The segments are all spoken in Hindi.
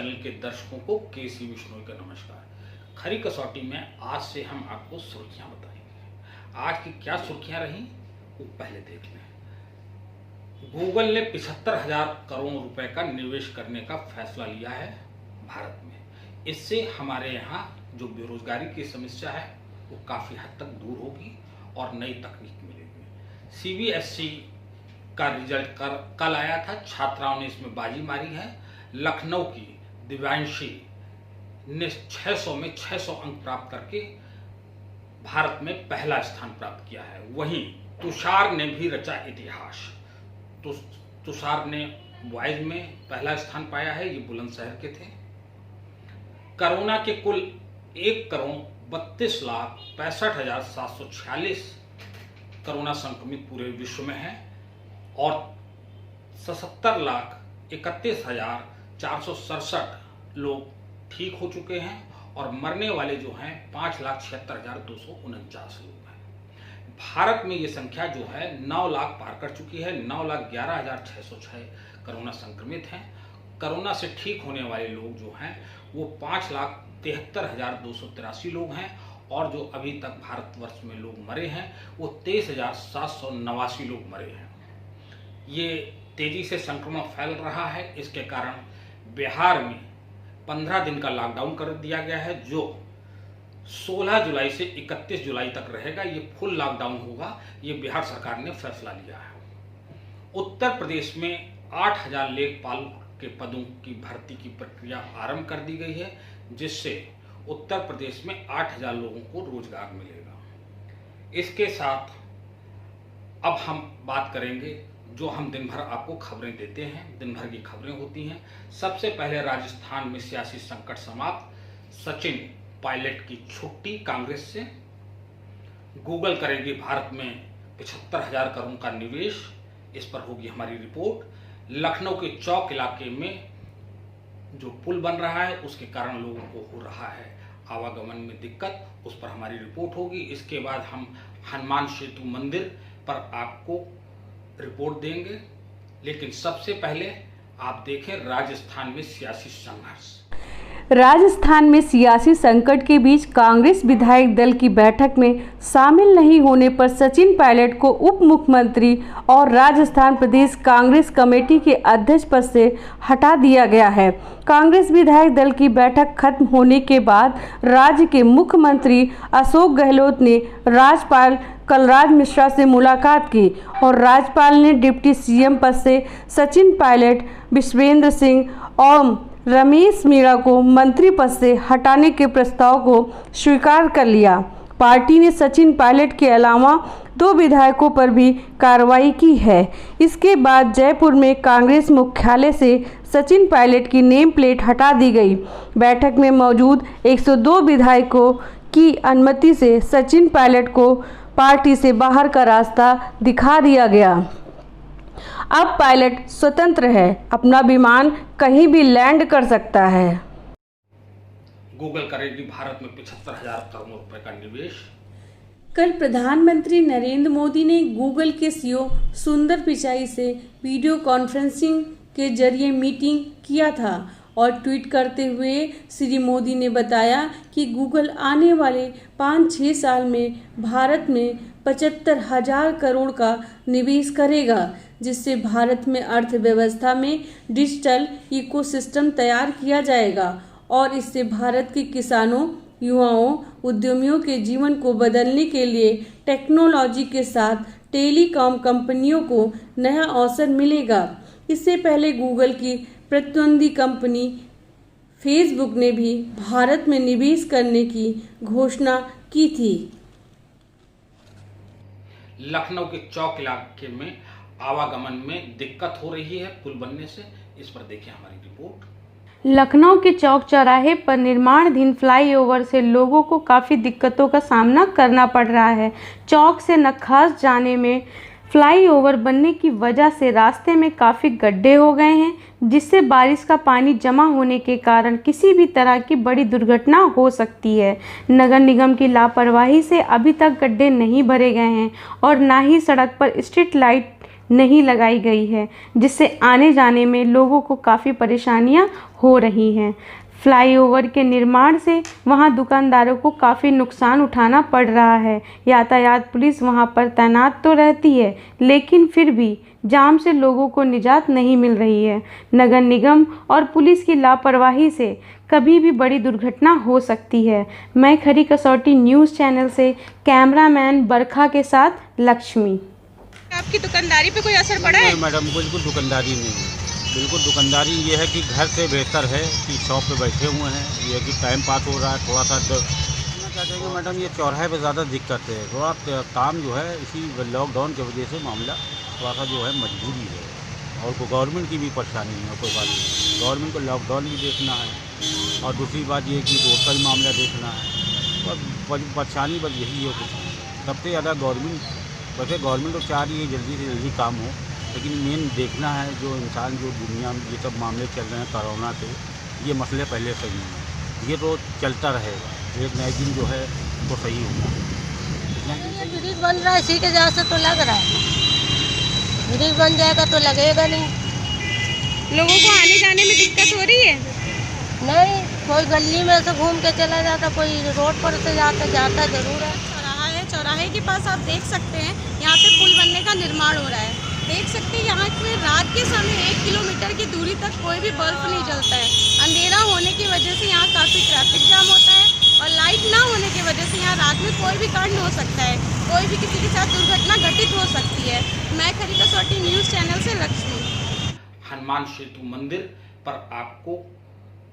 चैनल के दर्शकों को केसी बिश्नोई का नमस्कार। खरी कसौटी में आज से हम आपको सुर्खियां बताएंगे। आज की क्या सुर्खियां रही वो पहले देख लें। गूगल ने 75,000 करोड़ रुपए का निवेश करने का फैसला लिया है भारत में। इससे हमारे यहाँ जो बेरोजगारी की समस्या है वो काफ़ी हद तक दूर होगी और नई तकनीक मिलेगी। सीबीएसई का रिजल्ट कल आया था, छात्राओं ने इसमें बाजी मारी है। लखनऊ की दिव्यांशी ने 600 में 600 अंक प्राप्त करके भारत में पहला स्थान प्राप्त किया है। वहीं तुषार ने भी रचा इतिहास। तुषार ने बॉयज में पहला स्थान पाया है, ये बुलंदशहर के थे। कोरोना के कुल 1,32,65,746 कोरोना संक्रमित पूरे विश्व में हैं और 77,31,467 लोग ठीक हो चुके हैं और मरने वाले जो हैं 5,76,249 लोग हैं। भारत में ये संख्या जो है 9 लाख पार कर चुकी है। 9,11,606 कोरोना संक्रमित हैं। कोरोना से ठीक होने वाले लोग जो हैं वो 5,73,283 लोग हैं और जो अभी तक भारतवर्ष में लोग मरे हैं वो 23,789 लोग मरे हैं। ये तेजी से संक्रमण फैल रहा है। इसके कारण बिहार में 15 दिन का लॉकडाउन कर दिया गया है, जो 16 जुलाई से 31 जुलाई तक रहेगा। ये फुल लॉकडाउन होगा, ये बिहार सरकार ने फैसला लिया है। उत्तर प्रदेश में 8,000 लेखपाल के पदों की भर्ती की प्रक्रिया आरंभ कर दी गई है, जिससे उत्तर प्रदेश में 8,000 लोगों को रोजगार मिलेगा। इसके साथ अब हम बात करेंगे जो हम दिन भर आपको खबरें देते हैं, दिन भर की खबरें होती हैं। सबसे पहले राजस्थान में सियासी संकट समाप्त, सचिन पायलट की छुट्टी कांग्रेस से। गूगल करेगी भारत में 75,000 करोड़ का निवेश, इस पर होगी हमारी रिपोर्ट। लखनऊ के चौक इलाके में जो पुल बन रहा है उसके कारण लोगों को हो रहा है आवागमन में दिक्कत, उस पर हमारी रिपोर्ट होगी। इसके बाद हम हनुमान सेतु मंदिर पर आपको रिपोर्ट देंगे, लेकिन सबसे पहले आप देखें राजस्थान में सियासी संघर्ष। राजस्थान में सियासी संकट के बीच कांग्रेस विधायक दल की बैठक में शामिल नहीं होने पर सचिन पायलट को उप मुख्यमंत्री और राजस्थान प्रदेश कांग्रेस कमेटी के अध्यक्ष पद से हटा दिया गया है। कांग्रेस विधायक दल की बैठक खत्म होने के बाद राज्य के मुख्यमंत्री अशोक गहलोत ने राज्यपाल कलराज मिश्रा से मुलाकात की और राज्यपाल ने डिप्टी सीएम पद से सचिन पायलट, विश्वेंद्र सिंह और रमेश मीणा को मंत्री पद से हटाने के प्रस्ताव को स्वीकार कर लिया। पार्टी ने सचिन पायलट के अलावा 2 विधायकों पर भी कार्रवाई की है। इसके बाद जयपुर में कांग्रेस मुख्यालय से सचिन पायलट की नेम प्लेट हटा दी गई। बैठक में मौजूद 102 विधायकों की अनुमति से सचिन पायलट को पार्टी से बाहर का रास्ता दिखा दिया गया। अब पायलट स्वतंत्र है, अपना विमान कहीं भी लैंड कर सकता है। गूगल करेगी भारत में 75,000 करोड़ रुपए का निवेश। कल प्रधानमंत्री नरेंद्र मोदी ने गूगल के सीईओ सुंदर पिचाई से वीडियो कॉन्फ्रेंसिंग के जरिए मीटिंग किया था और ट्वीट करते हुए श्री मोदी ने बताया कि गूगल आने वाले 5-6 साल में भारत में 75,000 करोड़ का निवेश करेगा, जिससे भारत में अर्थव्यवस्था में डिजिटल इकोसिस्टम तैयार किया जाएगा और इससे भारत के किसानों, युवाओं, उद्यमियों के जीवन को बदलने के लिए टेक्नोलॉजी के साथ टेलीकॉम कंपनियों को नया अवसर मिलेगा। इससे पहले गूगल की प्रतिद्वंदी कंपनी फेसबुक ने भी भारत में निवेश करने की घोषणा की थी। लखनऊ के चौक इलाके में आवागमन में दिक्कत हो रही है पुल बनने से, इस पर देखिए हमारी रिपोर्ट। लखनऊ के चौक चौराहे पर निर्माणाधीन फ्लाईओवर से लोगों को काफ़ी दिक्कतों का सामना करना पड़ रहा है। चौक से नक्खास जाने में फ्लाईओवर बनने की वजह से रास्ते में काफ़ी गड्ढे हो गए हैं, जिससे बारिश का पानी जमा होने के कारण किसी भी तरह की बड़ी दुर्घटना हो सकती है। नगर निगम की लापरवाही से अभी तक गड्ढे नहीं भरे गए हैं और ना ही सड़क पर स्ट्रीट लाइट नहीं लगाई गई है, जिससे आने जाने में लोगों को काफ़ी परेशानियां हो रही हैं। फ्लाईओवर के निर्माण से वहां दुकानदारों को काफ़ी नुकसान उठाना पड़ रहा है। यातायात पुलिस वहां पर तैनात तो रहती है, लेकिन फिर भी जाम से लोगों को निजात नहीं मिल रही है। नगर निगम और पुलिस की लापरवाही से कभी भी बड़ी दुर्घटना हो सकती है। मैं खरी कसौटी न्यूज़ चैनल से कैमरामैन बरखा के साथ लक्ष्मी। आपकी दुकानदारी पे कोई असर पड़ा है? नहीं मैडम, बिल्कुल दुकानदारी नहीं है। बिल्कुल दुकानदारी ये है कि घर से बेहतर है कि शॉप पे बैठे हुए हैं। ये है कि टाइम पास हो रहा है। थोड़ा सा मैं क्या कहेंगे मैडम, ये चौराहे पे ज़्यादा दिक्कत है। थोड़ा काम जो है इसी लॉकडाउन की वजह से मामला थोड़ा सा जो है मजबूरी है, और गवर्नमेंट की भी परेशानी है। कोई बात नहीं, गवर्नमेंट को लॉकडाउन भी देखना है, और दूसरी बात ये कि रोड का भी मामला देखना है। और परेशानी बस यही है कुछ सबसे ज़्यादा गवर्नमेंट। वैसे गवर्नमेंट तो चाह रही है जल्दी से जल्दी काम हो, लेकिन मेन देखना है जो इंसान जो दुनिया में ये सब मामले चल रहे हैं कोरोना के, ये मसले पहले सही हैं। ये तो चलता रहेगा, एक नए दिन जो है तो सही होगा। ब्रिज बन रहा है, इसी के वजह से तो लग रहा है। ब्रिज बन जाएगा तो लगेगा नहीं। लोगों को आने जाने में दिक्कत हो रही है? नहीं, कोई गली में से घूम के चला जाता, कोई रोड पर से जाता जरूर है। चौराहा है, चौराहे के पास आप देख सकते हैं यहाँ पे पुल बनने का निर्माण हो रहा है। देख सकते हैं यहाँ पे रात के समय 1 किलोमीटर की दूरी तक कोई भी बल्ब नहीं जलता है। अंधेरा होने की वजह से यहाँ काफ़ी ट्रैफिक जाम होता है, और लाइट ना होने की वजह से यहाँ रात में कोई भी कांड हो सकता है, कोई भी किसी के साथ दुर्घटना घटित हो सकती है। मैं खरी कसौटी न्यूज़ चैनल से लक्ष्मी। हनुमान सेतु मंदिर पर आपको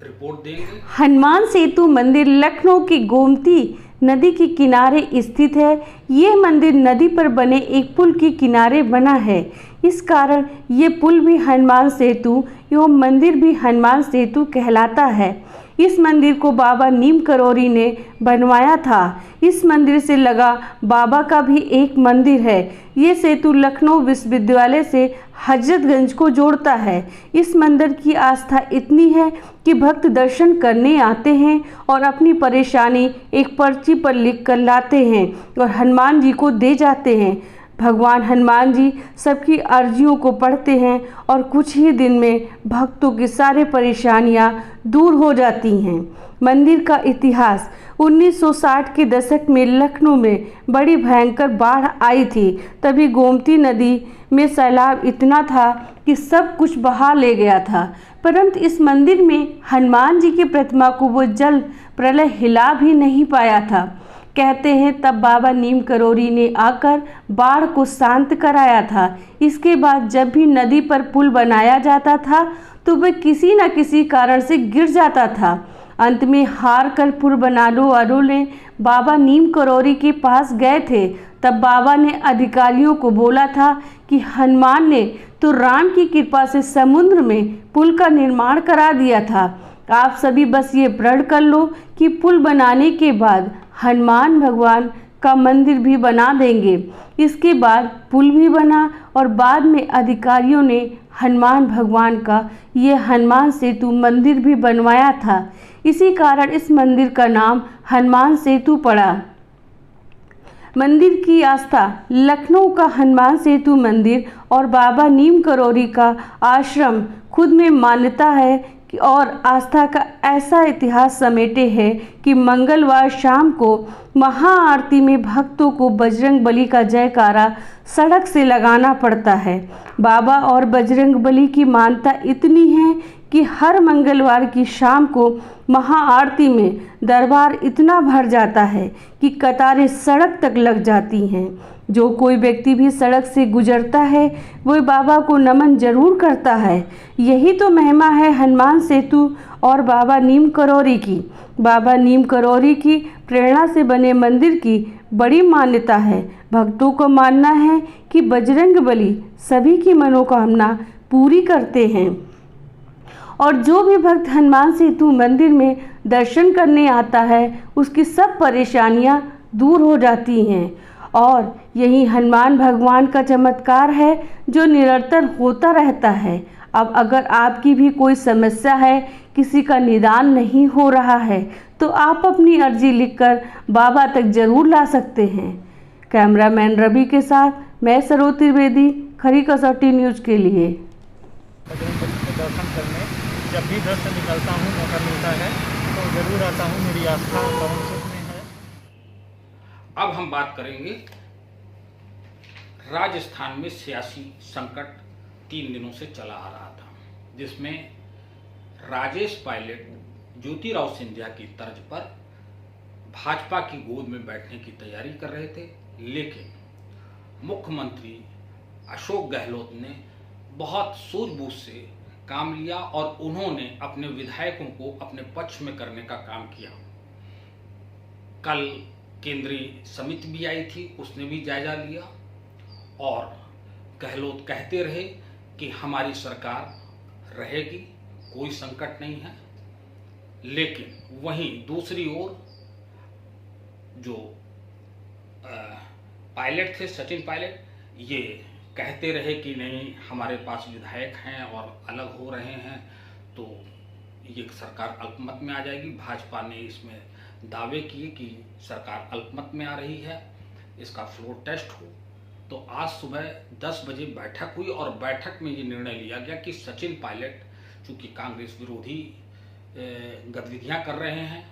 रिपोर्ट देंगे। हनुमान सेतु मंदिर लखनऊ की गोमती नदी के किनारे स्थित है। ये मंदिर नदी पर बने एक पुल के किनारे बना है। इस कारण ये पुल भी हनुमान सेतु एवं मंदिर भी हनुमान सेतु कहलाता है। इस मंदिर को बाबा नीम करौरी ने बनवाया था। इस मंदिर से लगा बाबा का भी एक मंदिर है। ये सेतु लखनऊ विश्वविद्यालय से हजरतगंज को जोड़ता है। इस मंदिर की आस्था इतनी है कि भक्त दर्शन करने आते हैं और अपनी परेशानी एक पर्ची पर लिख कर लाते हैं और हनुमान जी को दे जाते हैं। भगवान हनुमान जी सबकी अर्जियों को पढ़ते हैं और कुछ ही दिन में भक्तों की सारी परेशानियां दूर हो जाती हैं। मंदिर का इतिहास 1960 के दशक में लखनऊ में बड़ी भयंकर बाढ़ आई थी। तभी गोमती नदी में सैलाब इतना था कि सब कुछ बहा ले गया था, परंतु इस मंदिर में हनुमान जी की प्रतिमा को वो जल प्रलय हिला भी नहीं पाया था। कहते हैं तब बाबा नीम करौरी ने आकर बाढ़ को शांत कराया था। इसके बाद जब भी नदी पर पुल बनाया जाता था तो वह किसी न किसी कारण से गिर जाता था। अंत में हार कर पुल बनाने वालों बाबा नीम करौरी के पास गए थे। तब बाबा ने अधिकारियों को बोला था कि हनुमान ने तो राम की कृपा से समुद्र में पुल का निर्माण करा दिया था। आप सभी बस ये प्रण कर लो कि पुल बनाने के बाद हनुमान भगवान का मंदिर भी बना देंगे। इसके बाद पुल भी बना और बाद में अधिकारियों ने हनुमान भगवान का ये हनुमान सेतु मंदिर भी बनवाया था। इसी कारण इस मंदिर का नाम हनुमान सेतु पड़ा। मंदिर की आस्था लखनऊ का हनुमान सेतु मंदिर और बाबा नीम करौरी का आश्रम खुद में मान्यता है और आस्था का ऐसा इतिहास समेटे है कि मंगलवार शाम को महाआरती में भक्तों को बजरंग बली का जयकारा सड़क से लगाना पड़ता है। बाबा और बजरंग बली की मान्यता इतनी है कि हर मंगलवार की शाम को महाआरती में दरबार इतना भर जाता है कि कतारें सड़क तक लग जाती हैं। जो कोई व्यक्ति भी सड़क से गुजरता है वह बाबा को नमन जरूर करता है। यही तो महिमा है हनुमान सेतु और बाबा नीम करौरी की। बाबा नीम करौरी की प्रेरणा से बने मंदिर की बड़ी मान्यता है। भक्तों को मानना है कि बजरंग बली सभी की मनोकामना पूरी करते हैं और जो भी भक्त हनुमान सेतु मंदिर में दर्शन करने आता है उसकी सब परेशानियां दूर हो जाती हैं। और यही हनुमान भगवान का चमत्कार है जो निरंतर होता रहता है। अब अगर आपकी भी कोई समस्या है, किसी का निदान नहीं हो रहा है, तो आप अपनी अर्जी लिखकर बाबा तक जरूर ला सकते हैं। कैमरामैन रवि के साथ मैं सरोज त्रिवेदी, खरी कसौटी न्यूज के लिए। बजरंग बली के दर्शन करने जब भी घर से निकलता हूँ, मौका मिलता है तो जरूर आता हूँ। मेरी आस्था पवन में है। अब हम बात करेंगे राजस्थान में सियासी संकट 3 दिनों से चला आ रहा था, जिसमें राजेश पायलट ज्योतिराव सिंधिया की तर्ज पर भाजपा की गोद में बैठने की तैयारी कर रहे थे, लेकिन मुख्यमंत्री अशोक गहलोत ने बहुत सूझबूझ से काम लिया और उन्होंने अपने विधायकों को अपने पक्ष में करने का काम किया। कल केंद्रीय समिति भी आई थी, उसने भी जायजा लिया और गहलोत कहते रहे कि हमारी सरकार रहेगी, कोई संकट नहीं है। लेकिन वहीं दूसरी ओर जो पायलट थे, सचिन पायलट, ये कहते रहे कि नहीं, हमारे पास विधायक हैं और अलग हो रहे हैं तो ये सरकार अल्पमत में आ जाएगी। भाजपा ने इसमें दावे किए कि सरकार अल्पमत में आ रही है, इसका फ्लोर टेस्ट हो। तो आज सुबह 10 बजे बैठक हुई और बैठक में ये निर्णय लिया गया कि सचिन पायलट, चूँकि कांग्रेस विरोधी गतिविधियां कर रहे हैं,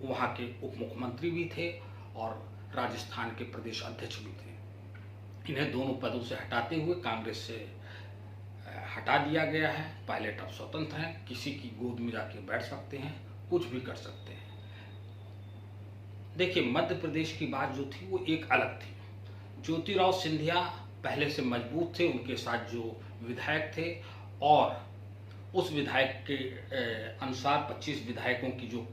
वहाँ के उप मुख्यमंत्री भी थे और राजस्थान के प्रदेश अध्यक्ष भी थे, इन्हें दोनों पदों से हटाते हुए कांग्रेस से हटा दिया गया है। पायलट अब स्वतंत्र हैं, किसी की गोद में जाके बैठ सकते हैं, कुछ भी कर सकते हैं। देखिए, मध्य प्रदेश की बात जो थी वो एक अलग थी। ज्योतिराव सिंधिया पहले से मजबूत थे, उनके साथ जो विधायक थे और उस विधायक के अनुसार 25 विधायकों की जो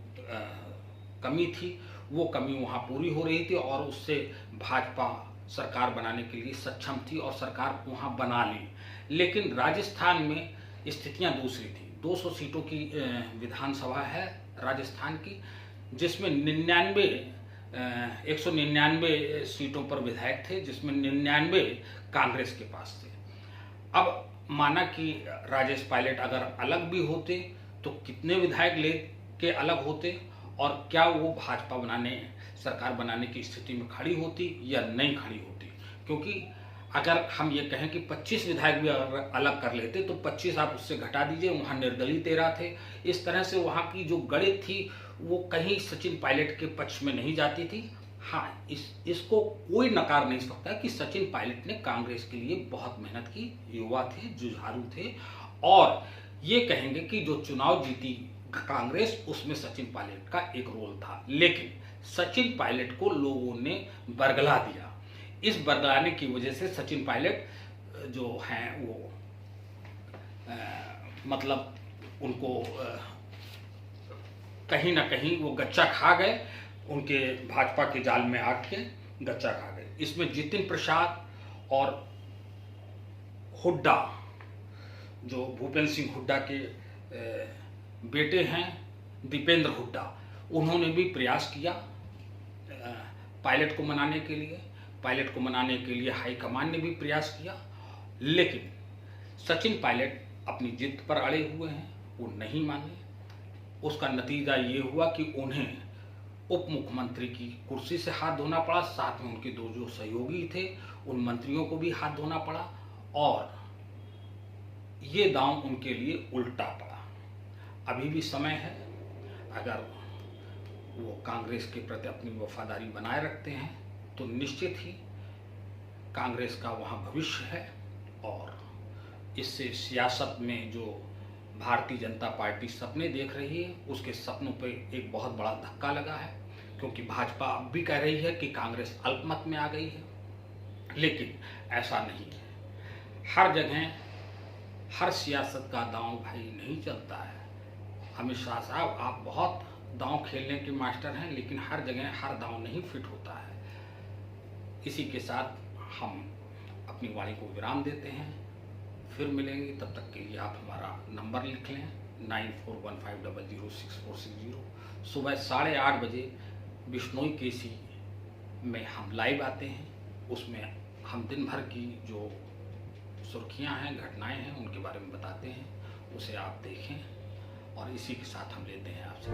कमी थी वो कमी वहाँ पूरी हो रही थी और उससे भाजपा सरकार बनाने के लिए सक्षम थी और सरकार वहाँ बना ली। लेकिन राजस्थान में स्थितियाँ दूसरी थी। 200 सीटों की विधानसभा है राजस्थान की, जिसमें 199 सीटों पर विधायक थे, जिसमें 99 कांग्रेस के पास थे। अब माना कि राजेश पायलट अगर अलग भी होते तो कितने विधायक लेके अलग होते और क्या वो भाजपा सरकार बनाने की स्थिति में खड़ी होती या नहीं खड़ी होती। क्योंकि अगर हम ये कहें कि 25 विधायक भी अगर अलग कर लेते तो 25 आप उससे घटा दीजिए, वहाँ निर्दलीय 13 थे। इस तरह से वहाँ की जो गणित थी वो कहीं सचिन पायलट के पक्ष में नहीं जाती थी। हाँ, इसको कोई नकार नहीं सकता कि सचिन पायलट ने कांग्रेस के लिए बहुत मेहनत की, युवा थे, जुझारू थे और ये कहेंगे कि जो चुनाव जीती कांग्रेस उसमें सचिन पायलट का एक रोल था। लेकिन सचिन पायलट को लोगों ने बरगला दिया। इस बरगलाने की वजह से सचिन पायलट जो हैं वो मतलब उनको कहीं ना कहीं वो गच्चा खा गए, उनके भाजपा के जाल में आके गच्चा खा गए। इसमें जितिन प्रसाद और हुड्डा, जो भूपेंद्र सिंह हुड्डा के बेटे हैं, दीपेंद्र हुड्डा, उन्होंने भी प्रयास किया पायलट को मनाने के लिए। पायलट को मनाने के लिए हाईकमान ने भी प्रयास किया, लेकिन सचिन पायलट अपनी जिद पर अड़े हुए हैं, वो नहीं माने। उसका नतीजा ये हुआ कि उन्हें उप मुख्यमंत्री की कुर्सी से हाथ धोना पड़ा, साथ में उनके 2 जो सहयोगी थे उन मंत्रियों को भी हाथ धोना पड़ा और ये दांव उनके लिए उल्टा पड़ा। अभी भी समय है, अगर वो कांग्रेस के प्रति अपनी वफादारी बनाए रखते हैं तो निश्चित ही कांग्रेस का वहाँ भविष्य है और इससे सियासत में जो भारतीय जनता पार्टी सपने देख रही है उसके सपनों पे एक बहुत बड़ा धक्का लगा है। क्योंकि भाजपा अब भी कह रही है कि कांग्रेस अल्पमत में आ गई है, लेकिन ऐसा नहीं है। हर जगह हर सियासत का दांव भाई नहीं चलता है। अमित शाह साहब, आप बहुत दांव खेलने के मास्टर हैं, लेकिन हर जगह हर दांव नहीं फिट होता है। इसी के साथ हम अपनी वाणी को विराम देते हैं, फिर मिलेंगे। तब तक के लिए आप हमारा नंबर लिख लें 9415006460। सुबह 8:30 बजे बिश्नोई केसी में हम लाइव आते हैं, उसमें हम दिन भर की जो सुर्खियां हैं, घटनाएं हैं, उनके बारे में बताते हैं, उसे आप देखें। और इसी के साथ हम लेते हैं आपसे।